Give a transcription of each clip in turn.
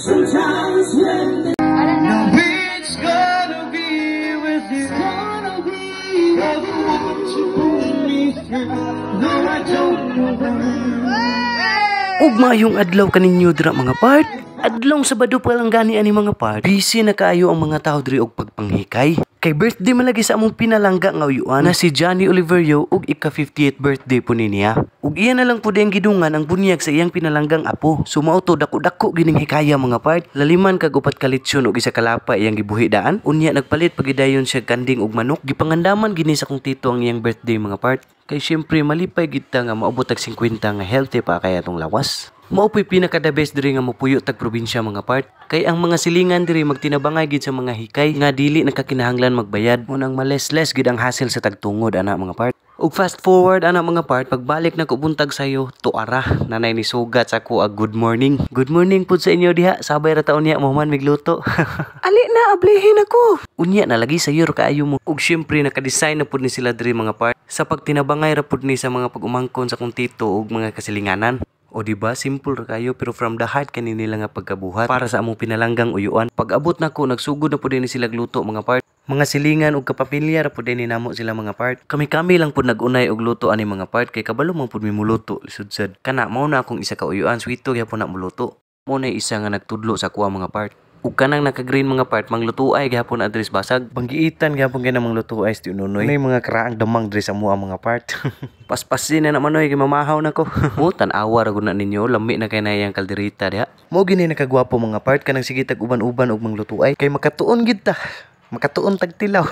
Sometimes when now it's gonna be with you. It's gonna be the one to pull me through. Though I don't know when. Ug maayong adlaw kaninyo dira mga part. Adlong Sabado pa lang gani ani mga part. Busy na kaayo ang mga tao diri og pagpanghikay. Kay birthday malagi sa among pinalangga nga uyuan na si Johnny Oliverio ug ika 50th birthday po niya. Ug iya na lang pud ang gidungan ang bunyag sa iyang pinalanggang apo. Sumao to dako-dako gining hikaya mga part. Laliman kag upat ka litsyon ug isa kalapa iyang gibuhi daan. Unya nagpalit pagidayon siya kanding ug manok. Gipangandaman gini sa kong tito ang iyang birthday mga part. Kay syempre malipay gid ta nga maabot og 50 nga healthy pa kaya tong lawas. Maupoy pinaka the best diri nga mopuyo tag probinsya mga part. Kay ang mga silingan diri magtinabangay gid sa mga hikay nga dili nakakinahanglan magbayad. Unang males-les gid ang hassle sa tagtungod ana mga part. Ug fast forward ana mga part, pagbalik na ko buntag sayo tuara nanay ni sugat sa ko good morning. Good morning pud sa inyo diha. Sabay ra taon niya mo man migluto. Ali na ablihin ako. Unya na lagi sayo kaayo mo. Ug syempre naka-design na pud ni sila diri mga part sa pagtinabangay ra pud ni sa mga pag-umangkon sa kong tito ug mga kasilinganan. O diba, simple ra kayo pero from the heart kanin nila nga pagkabuhat para sa among pinalanggang uyuan. Pag abot na ko, nagsugod na po din sila gluto mga part. Mga silingan ug kapamilya ra po din namo sila mga part. Kami lang po nagunay og luto ani mga part kay kabalo man pud mi muluto lisod-sad. Kana mao na akong isa ka uyuan, sweeto gyapon na muluto. Mao na isa nga nagtudlo sa kuha mga part. Ug kanang naka-green mga part manglutuay gihapon address basag. Banggiitan gihapon kay namang lutuay sti unonoy. Nay mga karaang damang dress amo ang mga part. Paspasin na naman oy kay mamahaw nako. Mo tan-awa ra gud na ninyo lami na kay nayang kalderita diha. Mo gini nakagwapo mga part kanang sige tag uban-uban og manglutuay kay makatuon gid ta. Makatuon tag tilaw.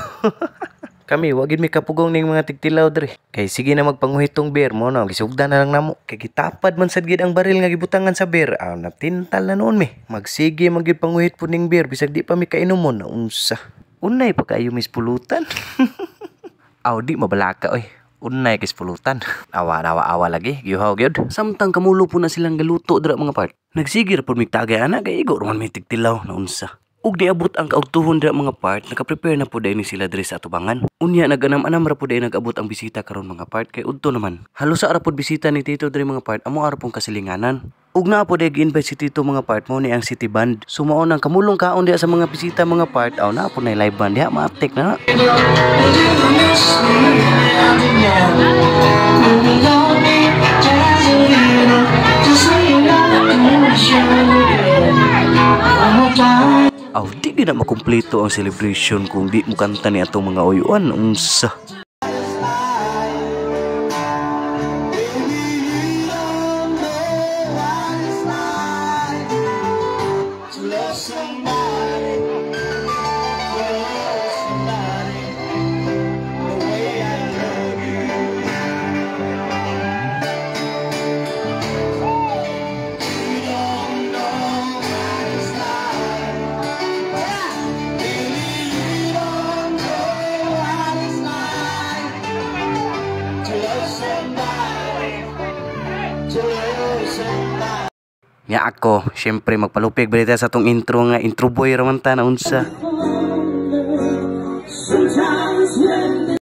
Kami wag gid mi kapugong ning mga tigtilaw diri. Kay sige na magpanguhitong beer mo no, gisugdan na lang namo. Kay gitapad man sad gid ang baril nga gibutangan sa beer. Aw natintal na noon mi. Magsige man gid panguhit pud ning beer bisag di pa mi kainomon na unsa. Unay pa kayo mis pulutan. Aw di mabalaka oy. Unay kis pulutan. Awa lagi gihaw gyud. Samtang kamulo po na silang galuto dira mga part. Nagsigir pud mi tagay ana kay igo man mi tigtilaw na unsa. Ug niabot ang kaugtuhon dira mga part, naka-prepare na po dahil sila diri sa atubangan. Unya naganam-anam ra po dahil nag-abot ang bisita karon mga part kay udto naman. Halos sa ara pod bisita ni Tito diri mga part, amo ara pong kasilinganan. Ug naa po dahil gi-invite si Tito mga part mo ni ang City Band. Sumaon ang kamulong kaon diha sa mga bisita mga part, aw na po na live band diha, ma-uptake na. Aw, di na makumpleto ang celebration kung di mo kanta ni atong mga uyuan unsa. Nya ako, syempre magpalupig balita sa tong intro nga intro boy raman ta na unsa.